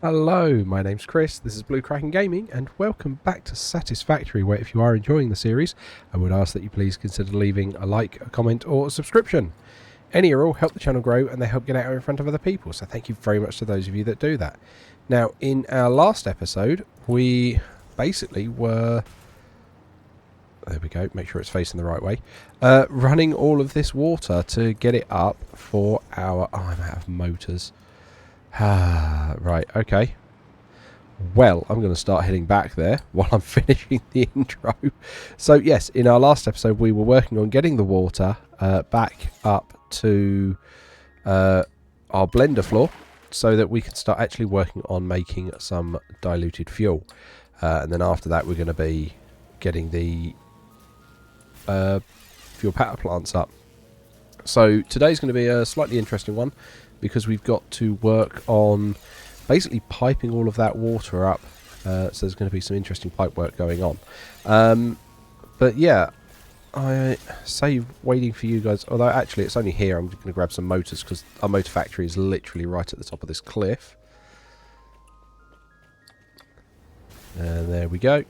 Hello, my name's Chris, this is Blue Kraken Gaming, and welcome back to Satisfactory, where if you are enjoying the series, I would ask that you please consider leaving a like, a comment, or a subscription. Any or all help the channel grow, and they help get out in front of other people, so thank you very much to those of you that do that. Now, in our last episode, we basically were... There we go, make sure it's facing the right way. Running all of this water to get it up for our... Oh, I'm out of motors. Right, okay. Well, I'm going to start heading back there while I'm finishing the intro. So, yes, in our last episode, we were working on getting the water back up to our blender floor so that we can start actually working on making some diluted fuel. And then after that, we're going to be getting the fuel power plants up. So today's going to be a slightly interesting one because we've got to work on basically piping all of that water up. So there's going to be some interesting pipe work going on. But yeah, I say waiting for you guys, although actually it's only here. I'm going to grab some motors because our motor factory is literally right at the top of this cliff. And there we go.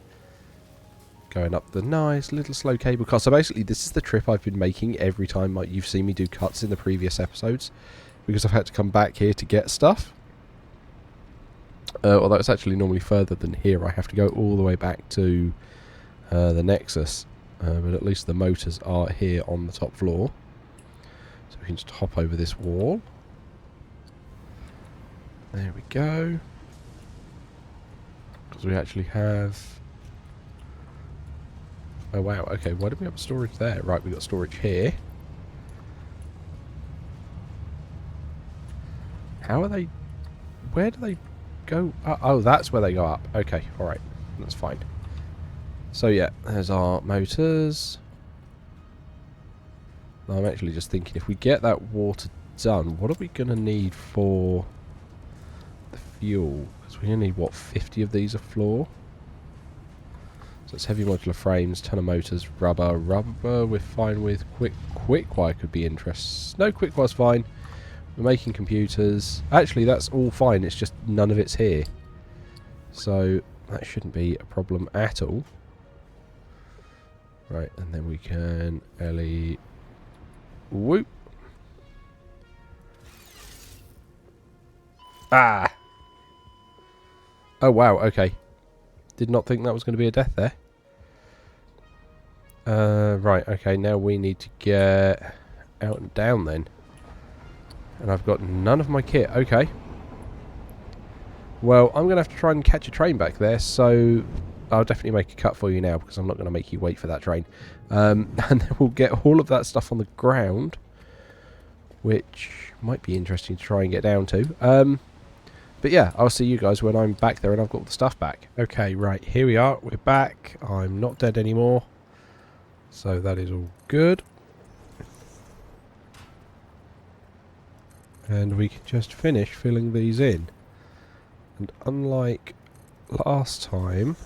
Going up the nice little slow cable car. So basically this is the trip I've been making every time you've seen me do cuts in the previous episodes, because I've had to come back here to get stuff. Although it's actually normally further than here. I have to go all the way back to the Nexus. But at least the motors are here on the top floor. So we can just hop over this wall. There we go. Because we actually have... Oh wow, okay, why did we have storage there? Right, we got storage here. How are they... Where do they go? Oh, that's where they go up. Okay, alright, that's fine. So yeah, there's our motors. I'm actually just thinking, if we get that water done, what are we going to need for the fuel? Because we're going to need, what, 50 of these a floor? So it's heavy modular frames, ton of motors, rubber. Rubber we're fine with. Quickwire could be interesting. No, quickwire's fine. We're making computers. Actually, that's all fine. It's just none of it's here. So that shouldn't be a problem at all. Right, and then we can Ellie... Whoop! Ah! Oh, wow, okay. Did not think that was going to be a death there. Right, okay, now we need to get out and down then. And I've got none of my kit. Okay. Well, I'm going to have to try and catch a train back there, so I'll definitely make a cut for you now, because I'm not going to make you wait for that train. And then we'll get all of that stuff on the ground, which might be interesting to try and get down to. But yeah, I'll see you guys when I'm back there and I've got all the stuff back. Okay, right, here we are. We're back. I'm not dead anymore. So that is all good. And we can just finish filling these in. And unlike last time,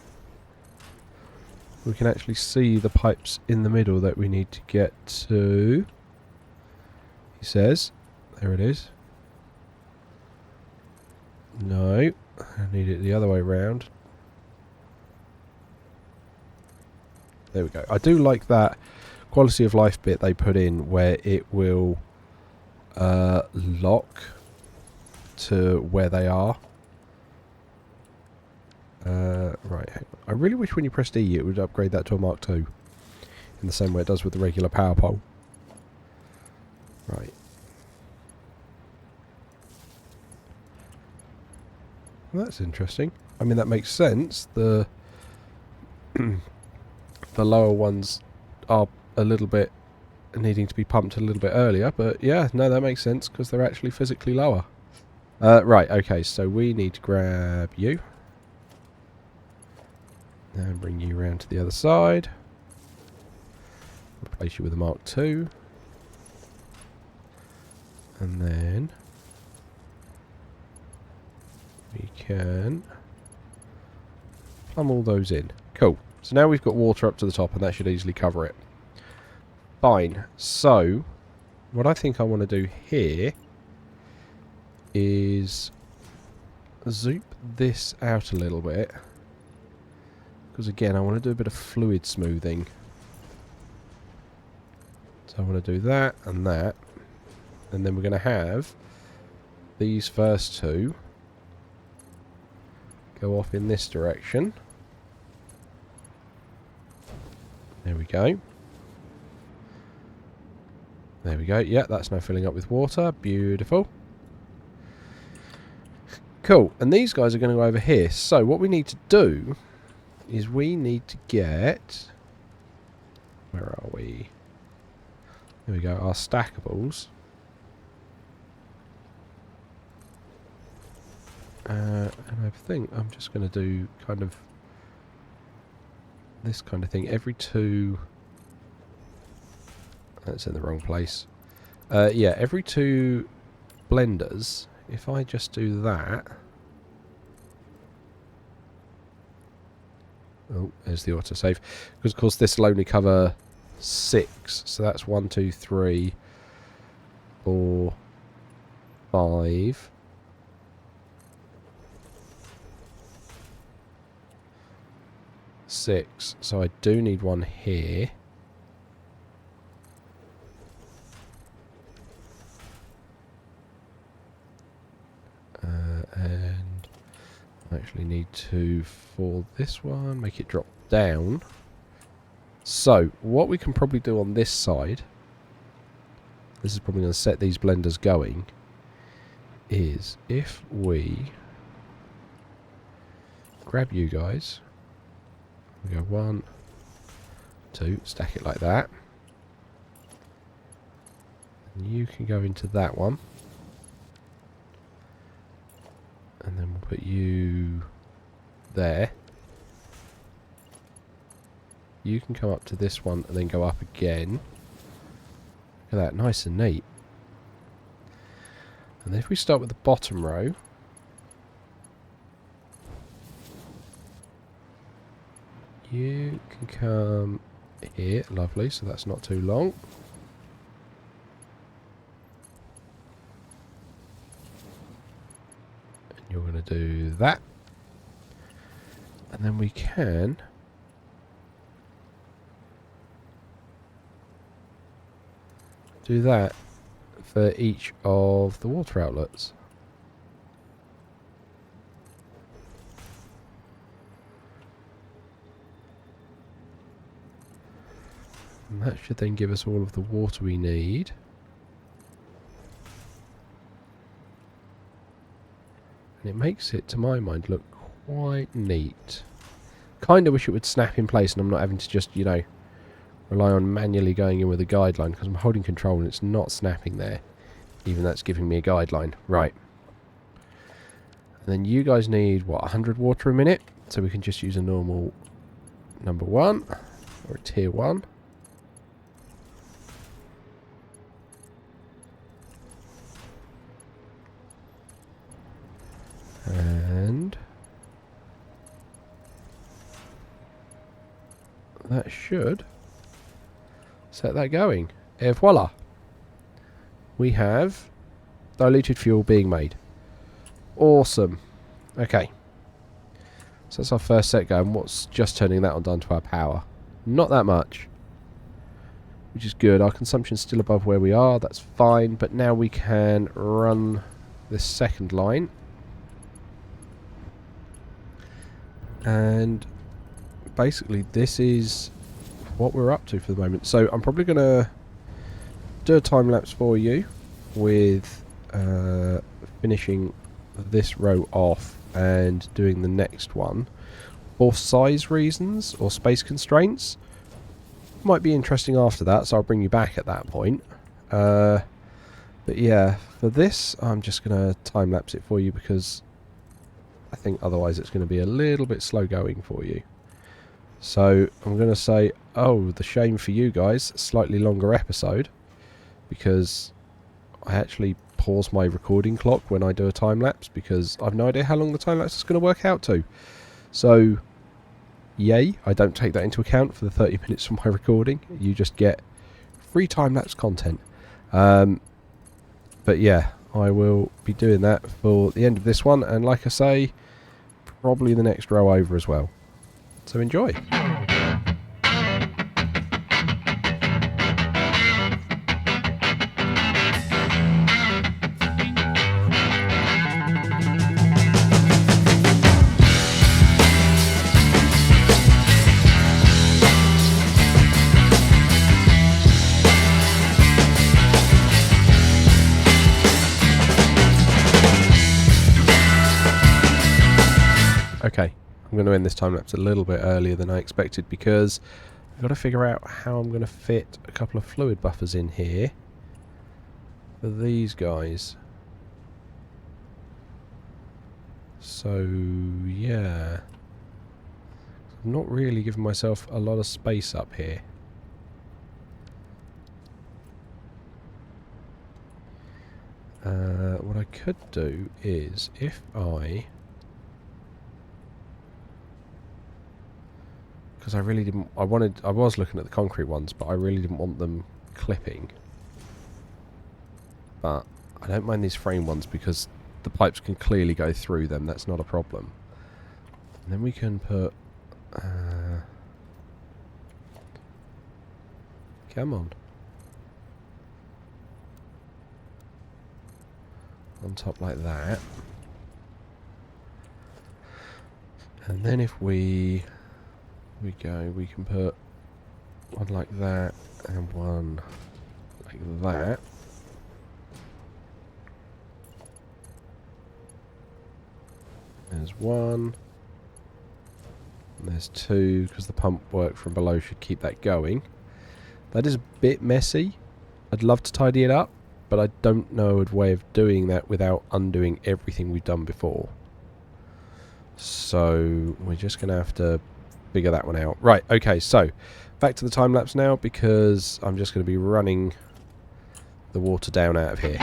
we can actually see the pipes in the middle that we need to get to. He says, there it is. No, I need it the other way round. There we go. I do like that quality of life bit they put in where it will lock to where they are. Right. I really wish when you pressed E it would upgrade that to a Mark II in the same way it does with the regular power pole. Right. Well, that's interesting. I mean, that makes sense. The the lower ones are a little bit needing to be pumped a little bit earlier, but yeah, no, that makes sense because they're actually physically lower. Right, okay, so we need to grab you and bring you around to the other side. Replace you with a Mark II. And then we can plumb all those in. Cool. So now we've got water up to the top and that should easily cover it. Fine. So what I think I want to do here is zoop this out a little bit. Because again, I want to do a bit of fluid smoothing. So I want to do that and that. And then we're going to have these first two go off in this direction. There we go. There we go. Yeah, that's now filling up with water. Beautiful. Cool. And these guys are going to go over here. So what we need to do is we need to get... Where are we? There we go. Our stackables. And I think I'm just going to do kind of this kind of thing. Every two... That's in the wrong place. Yeah, every two blenders, if I just do that... Oh, there's the autosave. Because, of course, this will only cover 6. So that's 1, 2, 3, 4, 5... 6. So I do need one here. And I actually need 2 for this one. Make it drop down. So what we can probably do on this side, this is probably going to set these blenders going, is if we grab you guys, we go 1, 2, stack it like that, and you can go into that one, and then we'll put you there. You can come up to this one and then go up again. Look at that, nice and neat. And then if we start with the bottom row, you can come here, lovely, so that's not too long. And you're going to do that. And then we can do that for each of the water outlets. And that should then give us all of the water we need. And it makes it, to my mind, look quite neat. Kind of wish it would snap in place and I'm not having to just, you know, rely on manually going in with a guideline, because I'm holding control and it's not snapping there. Even that's giving me a guideline. Right. And then you guys need, what, 100 water a minute? So we can just use a normal number 1, or a tier 1. And that should set that going. Et voila. We have diluted fuel being made. Awesome. Okay. So that's our first set going. What's just turning that on down to our power? Not that much. Which is good. Our consumption's still above where we are. That's fine. But now we can run this second line. And basically this is what we're up to for the moment. So I'm probably going to do a time lapse for you with finishing this row off and doing the next one. For size reasons or space constraints, might be interesting after that, so I'll bring you back at that point. But yeah, for this I'm just going to time lapse it for you because I think otherwise it's going to be a little bit slow going for you. So I'm going to say, oh, the shame for you guys, slightly longer episode, because I actually pause my recording clock when I do a time lapse because I've no idea how long the time lapse is going to work out to. So yay, I don't take that into account for the 30 minutes from my recording. You just get free time lapse content. But yeah, I will be doing that for the end of this one, and like I say, probably the next row over as well. So enjoy. Okay, I'm going to end this time lapse a little bit earlier than I expected because I've got to figure out how I'm going to fit a couple of fluid buffers in here for these guys. So, yeah. I'm not really giving myself a lot of space up here. What I could do is, if I... Because I really didn't... I was looking at the concrete ones, but I really didn't want them clipping. But I don't mind these frame ones because the pipes can clearly go through them. That's not a problem. And then we can put... come on. On top like that. And then if we can put one like that and one like that. There's one. And there's two, because the pump work from below should keep that going. That is a bit messy. I'd love to tidy it up, but I don't know a way of doing that without undoing everything we've done before. So we're just going to have to figure that one out. Right, okay, so back to the time lapse now, because I'm just going to be running the water down out of here.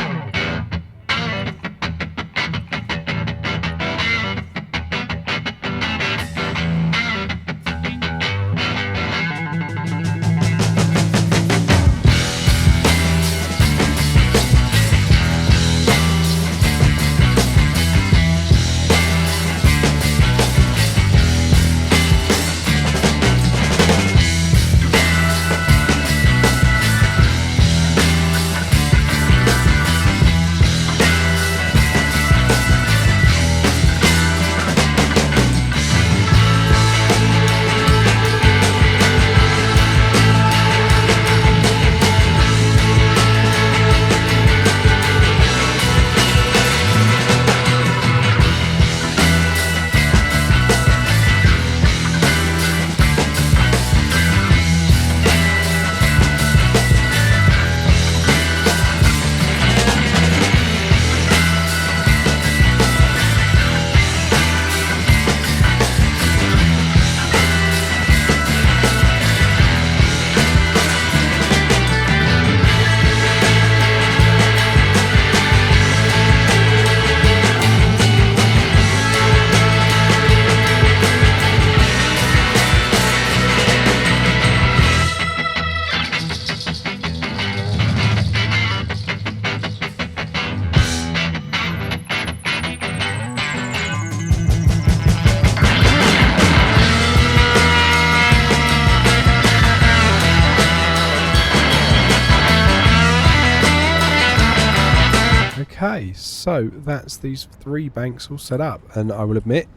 Okay, so that's these three banks all set up, and I will admit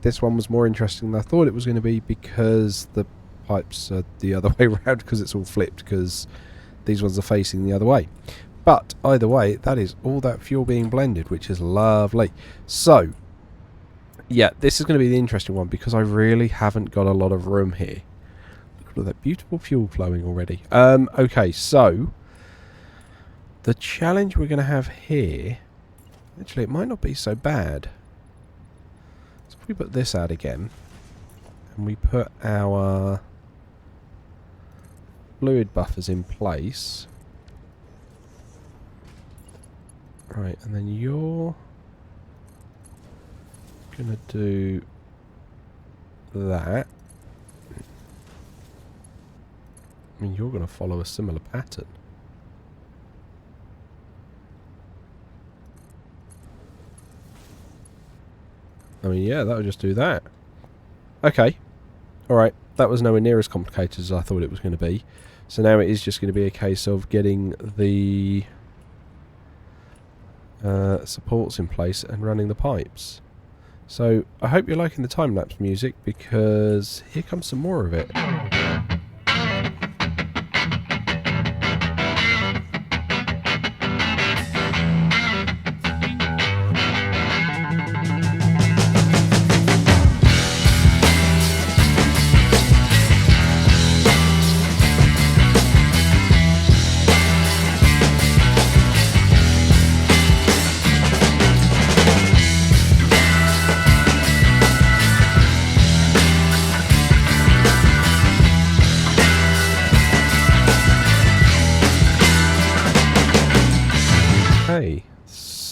this one was more interesting than I thought it was going to be because the pipes are the other way around, because it's all flipped, because these ones are facing the other way. But either way, that is all that fuel being blended, which is lovely. So yeah, this is going to be the interesting one because I really haven't got a lot of room here. Look at all that beautiful fuel flowing already. Okay, so the challenge we're going to have here, actually it might not be so bad. So if we put this out again, and we put our fluid buffers in place. Right, and then you're going to do that. I mean, you're going to follow a similar pattern. I mean, yeah, that'll just do that. Okay. Alright, that was nowhere near as complicated as I thought it was going to be. So now it is just going to be a case of getting the supports in place and running the pipes. So I hope you're liking the time-lapse music, because here comes some more of it.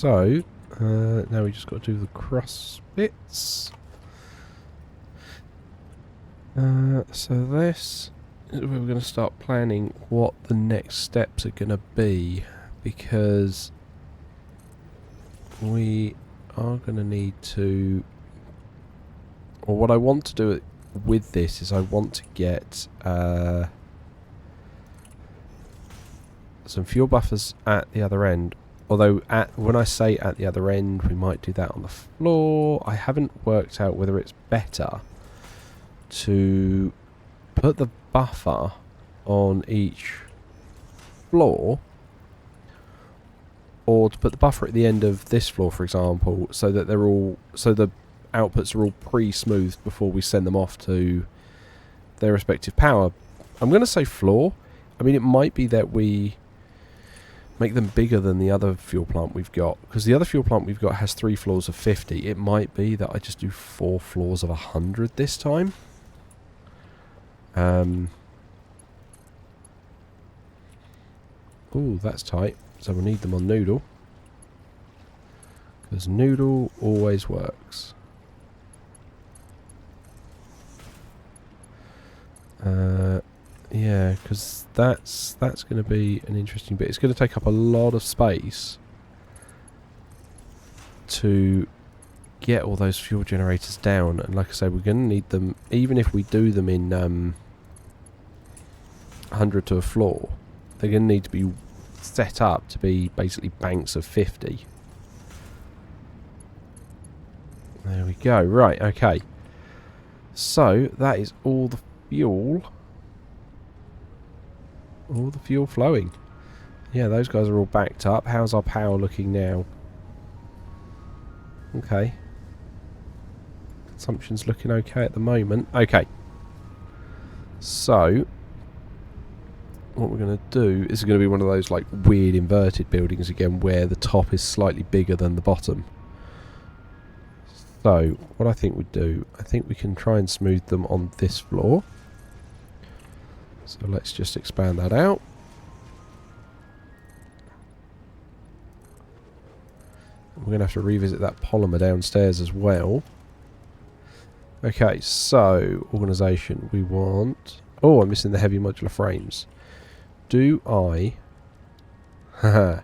So, now we just got to do the cross bits. So this is where we're going to start planning what the next steps are going to be, because we are going to need to, or what I want to do with this is I want to get some fuel buffers at the other end. Although, when I say at the other end, we might do that on the floor. I haven't worked out whether it's better to put the buffer on each floor, or to put the buffer at the end of this floor, for example, so that they're all, so the outputs are all pre-smoothed before we send them off to their respective power. I'm going to say floor. I mean, it might be that we make them bigger than the other fuel plant we've got, because the other fuel plant we've got has 3 floors of 50. It might be that I just do 4 floors of 100 this time. Ooh, that's tight. So we'll need them on noodle, because noodle always works. Yeah, because that's going to be an interesting bit. It's going to take up a lot of space to get all those fuel generators down, and like I say, we're going to need them, even if we do them in 100 to a floor, they're going to need to be set up to be basically banks of 50. There we go. Right, okay. So that is all the fuel. All the fuel flowing. Yeah, those guys are all backed up. How's our power looking now? Okay. Consumption's looking okay at the moment. Okay. So, what we're going to do is going to be one of those like weird inverted buildings again, where the top is slightly bigger than the bottom. So, what I think we'd do, I think we can try and smooth them on this floor. So let's just expand that out. We're going to have to revisit that polymer downstairs as well. Okay, so organisation, we want... Oh, I'm missing the heavy modular frames. Do I... Haha.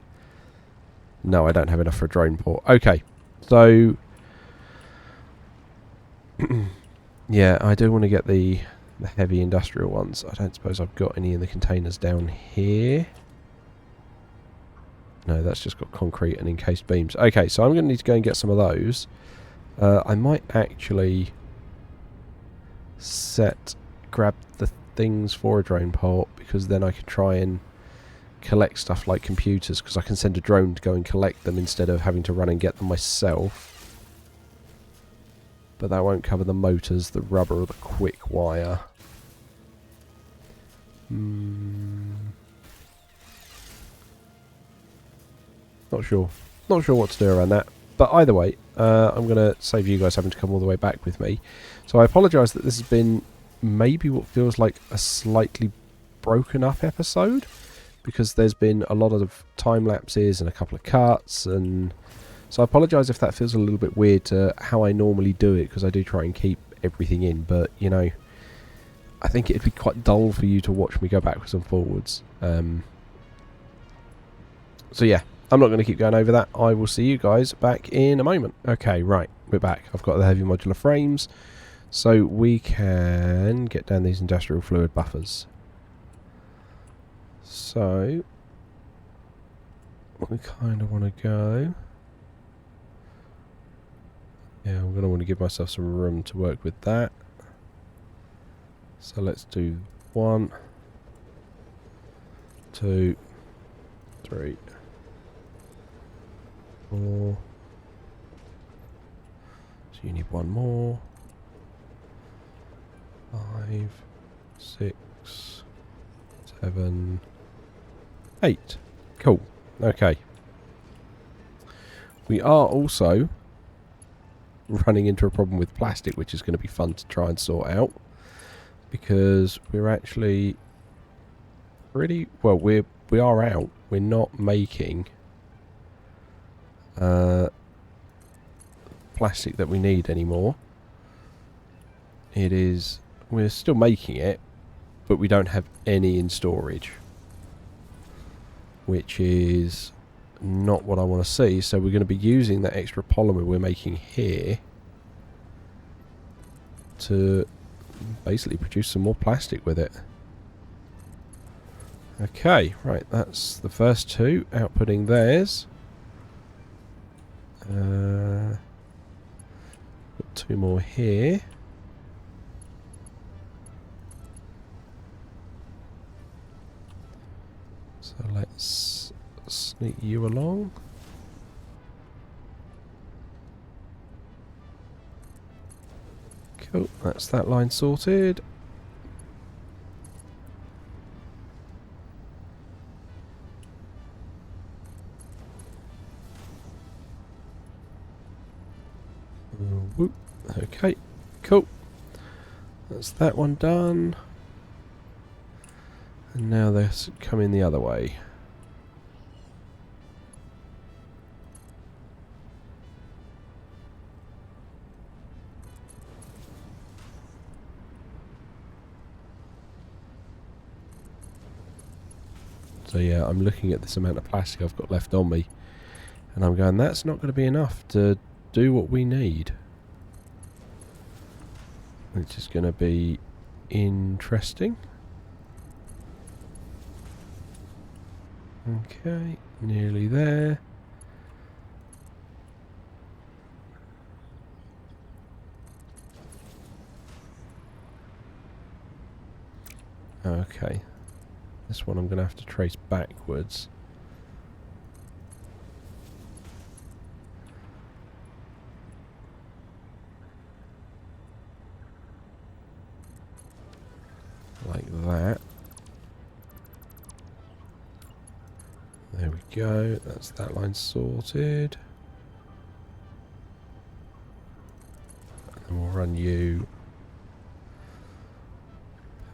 No, I don't have enough for a drone port. Okay, so... yeah, I do want to get the heavy industrial ones. I don't suppose I've got any in the containers down here. No, that's just got concrete and encased beams. Okay, so I'm going to need to go and get some of those. I might actually grab the things for a drone port, because then I can try and collect stuff like computers, because I can send a drone to go and collect them instead of having to run and get them myself. But that won't cover the motors, the rubber, or the quick wire. Not sure. Not sure what to do around that. But either way, I'm going to save you guys having to come all the way back with me. So I apologise that this has been maybe what feels like a slightly broken up episode, because there's been a lot of time lapses and a couple of cuts, and so I apologise if that feels a little bit weird to how I normally do it, because I do try and keep everything in, but you know, I think it'd be quite dull for you to watch me go backwards and forwards. So yeah, I'm not going to keep going over that. I will see you guys back in a moment. Okay, right, we're back. I've got the heavy modular frames, so we can get down these industrial fluid buffers. So we kind of want to go. Yeah, I'm going to want to give myself some room to work with that. So let's do 1, 2, 3, 4. So you need one more. 5, 6, 7, 8. Cool. Okay. We are also running into a problem with plastic, which is going to be fun to try and sort out, because we're actually pretty well. We are out. We're not making plastic that we need anymore. It is. We're still making it, but we don't have any in storage, which is not what I want to see. So we're going to be using that extra polymer we're making here to basically produce some more plastic with it. Okay, right, that's the first two outputting theirs. Got 2 more here. So let's sneak you along. Cool, that's that line sorted. Whoop. Okay, cool. That's that one done. And now they're coming the other way. So yeah, I'm looking at this amount of plastic I've got left on me, and I'm going, that's not going to be enough to do what we need. Which is going to be interesting. Okay, nearly there. Okay. This one I'm going to have to trace backwards. Like that. There we go. That's that line sorted. And then we'll run you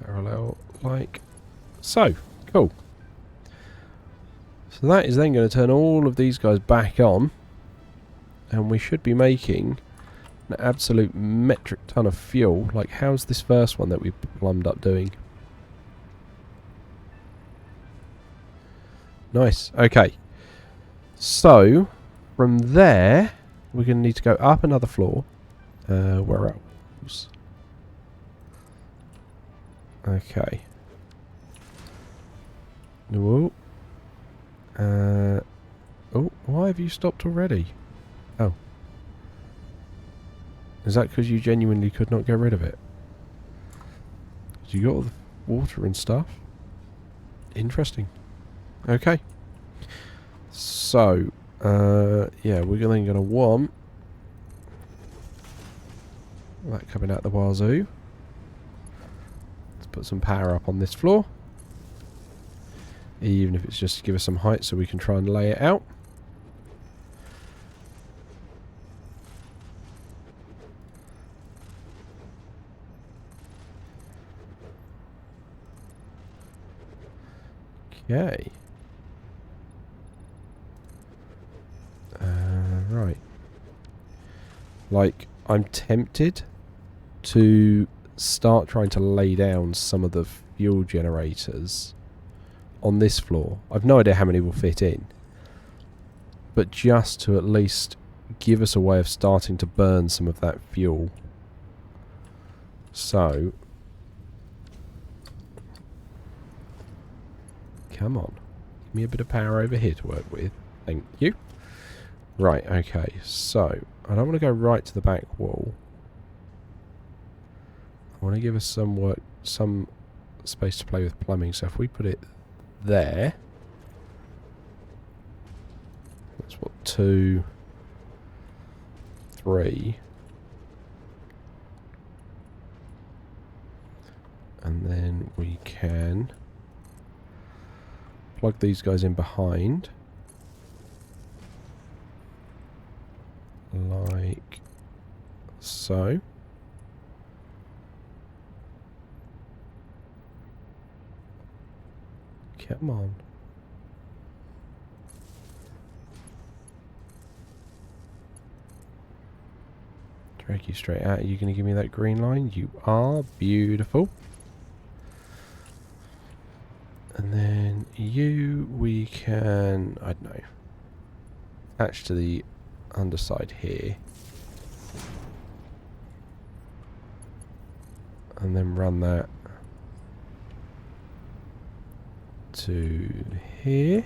parallel like so. Cool. So that is then going to turn all of these guys back on, and we should be making an absolute metric ton of fuel. Like, how's this first one that we plumbed up doing? Nice. Okay. So from there, we're going to need to go up another floor. Where else? Okay. Whoa. Oh, why have you stopped already? Oh. Is that because you genuinely could not get rid of it? You got all the water and stuff? Interesting. Okay. So, yeah, we're then going to want that coming out the wazoo. Let's put some power up on this floor. Even if it's just to give us some height so we can try and lay it out. Okay. Right. Like, I'm tempted to start trying to lay down some of the fuel generators on this floor. I've no idea how many will fit in, but just to at least give us a way of starting to burn some of that fuel. So, come on, give me a bit of power over here to work with. Thank you. Right, okay, so I don't want to go right to the back wall. I want to give us some space to play with plumbing. So if we put it there, that's what, 2, 3, and then we can plug these guys in behind, like so. Come on. Drag you straight out. Are you going to give me that green line? You are. Beautiful. And then you, we can, I don't know, attach to the underside here. And then run that to here.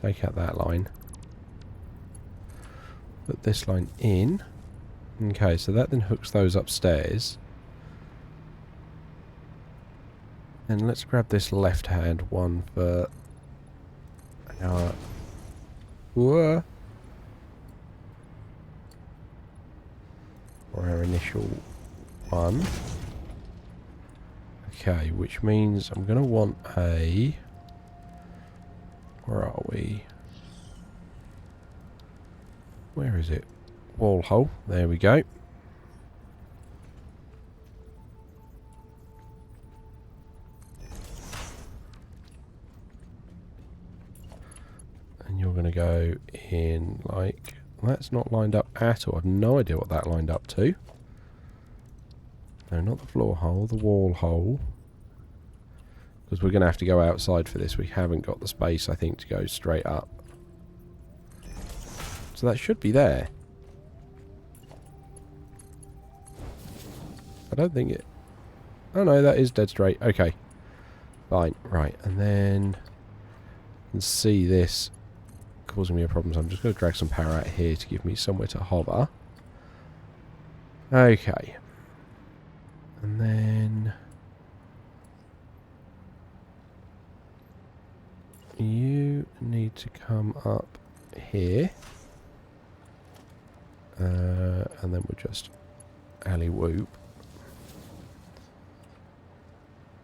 Take out that line. Put this line in. Okay, so that then hooks those upstairs. And let's grab this left hand one for our or our initial one. Okay, which means I'm going to want a... Where are we? Where is it? Wall hole. There we go. And you're going to go in like... That's not lined up at all. I've no idea what that lined up to. No, not the floor hole, the wall hole. Because we're going to have to go outside for this. We haven't got the space, I think, to go straight up. So that should be there. I don't think it... Oh no, that is dead straight. Okay. Fine. Right. And then... You can see this causing me a problem. So I'm just going to drag some power out here to give me somewhere to hover. Okay. And then... You need to come up here. And then we'll just alley-whoop.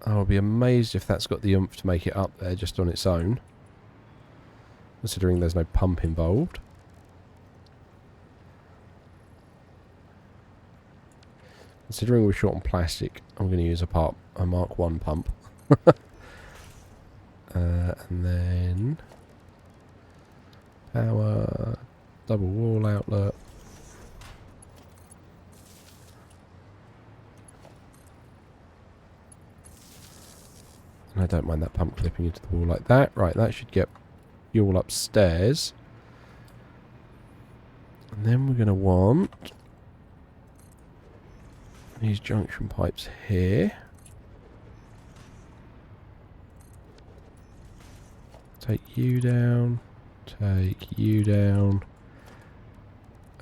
I'll be amazed if that's got the oomph to make it up there just on its own. Considering there's no pump involved. Considering we're short on plastic, I'm going to use a Mark 1 pump. And then power, double wall outlet. And I don't mind that pump clipping into the wall like that. Right, that should get you all upstairs. And then we're going to want these junction pipes here. Take you down. Take you down.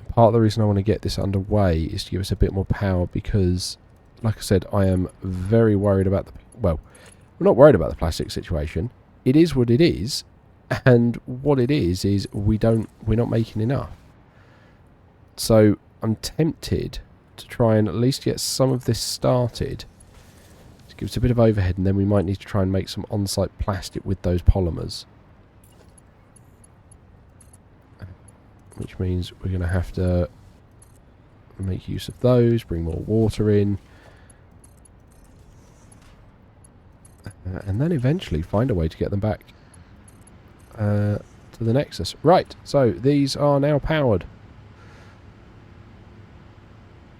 Part of the reason I want to get this underway is to give us a bit more power because, like I said, I am very worried about the... Well, we're not worried about the plastic situation. It is what it is. And what it is we're not making enough. So I'm tempted to try and at least get some of this started. To give us a bit of overhead, and then we might need to try and make some on-site plastic with those polymers. Which means we're going to have to make use of those, bring more water in. And then eventually find a way to get them back to the Nexus. Right, so these are now powered.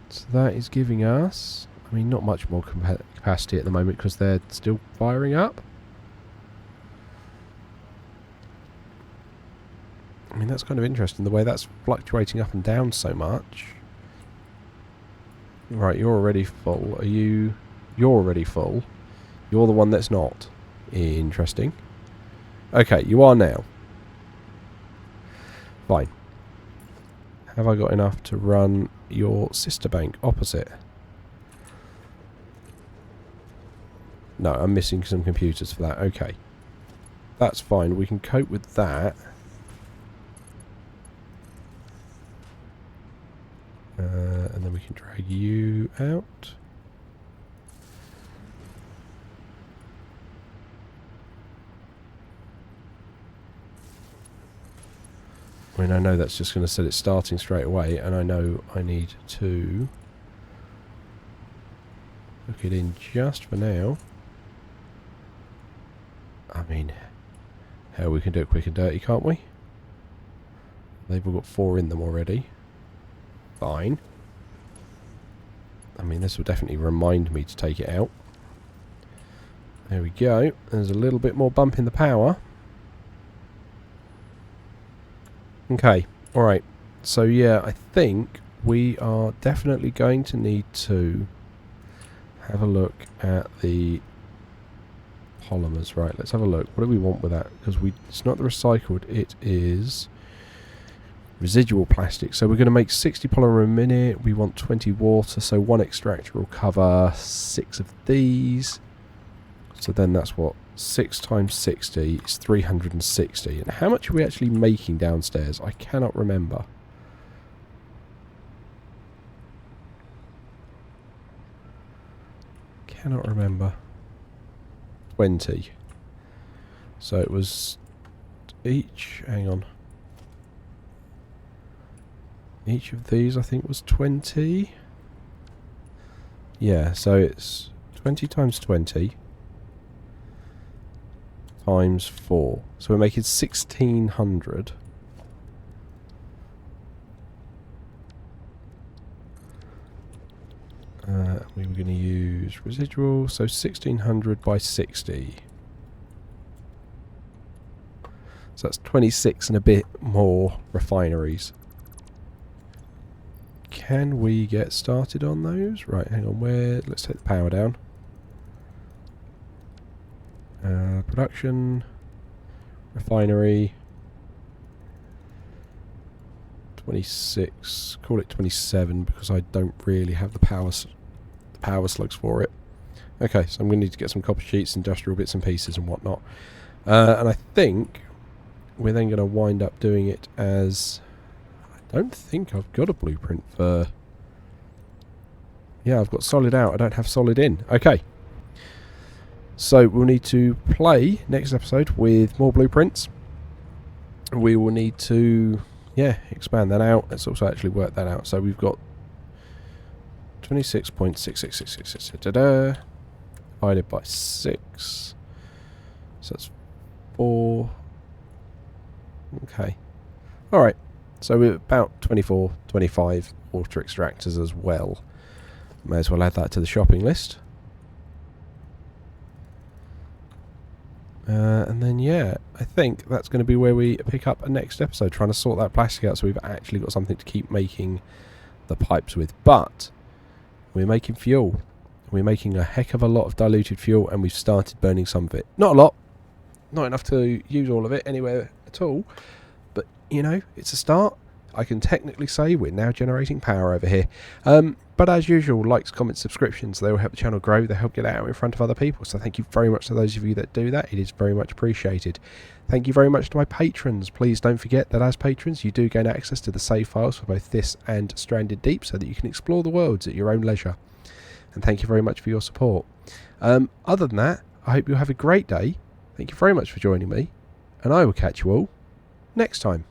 So that is giving us, I mean, not much more capacity at the moment because they're still firing up. mean, that's kind of interesting, the way that's fluctuating up and down so much. Right, you're already full. Are you... You're already full. You're the one that's not. Interesting. Okay, you are now. Fine. Have I got enough to run your sister bank opposite? No, I'm missing some computers for that. Okay. That's fine. We can cope with that. And then we can drag you out. I mean, I know that's just going to set it starting straight away, and I know I need to hook it in just for now. I mean, hell, we can do it quick and dirty, can't we? They've all got 4 in them already. Fine. I mean, this will definitely remind me to take it out. There we go. There's a little bit more bump in the power. Okay, alright. So yeah, I think we are definitely going to need to have a look at the polymers. Right, let's have a look. What do we want with that? Because it's not the recycled, it is residual plastic. So we're going to make 60 polymer a minute. We want 20 water, so 1 extractor will cover 6 of these. So then that's what? 6 times 60 is 360. And how much are we actually making downstairs? I cannot remember. Cannot remember. 20. So it was each, hang on. Each of these I think was 20. Yeah, so it's 20 times 20 times 4. So we're making 1600. We were going to use residual, so 1600 by 60. So that's 26 and a bit more refineries. Can we get started on those? Right, hang on, let's take the power down. Production, refinery, 26, call it 27 because I don't really have the power slugs for it. Okay, so I'm going to need to get some copper sheets, industrial bits and pieces and whatnot. And I think we're then going to wind up doing it as... I don't think I've got a blueprint for... Yeah, I've got solid out, I don't have solid in. Okay. So we'll need to play next episode with more blueprints. We will need to, yeah, expand that out. Let's also actually work that out. So we've got 26.66666 divided by 6. So that's 4. Okay. Alright. So we're about 24, 25 water extractors as well. May as well add that to the shopping list. And then, yeah, I think that's going to be where we pick up a next episode, trying to sort that plastic out so we've actually got something to keep making the pipes with. But we're making fuel. We're making a heck of a lot of diluted fuel, and we've started burning some of it. Not a lot. Not enough to use all of it anywhere at all. But, you know, it's a start. I can technically say we're now generating power over here. But as usual, likes, comments, subscriptions, they will help the channel grow. They help get it out in front of other people. So thank you very much to those of you that do that. It is very much appreciated. Thank you very much to my patrons. Please don't forget that as patrons, you do gain access to the save files for both this and Stranded Deep so that you can explore the worlds at your own leisure. And thank you very much for your support. Other than that, I hope you have a great day. Thank you very much for joining me. And I will catch you all next time.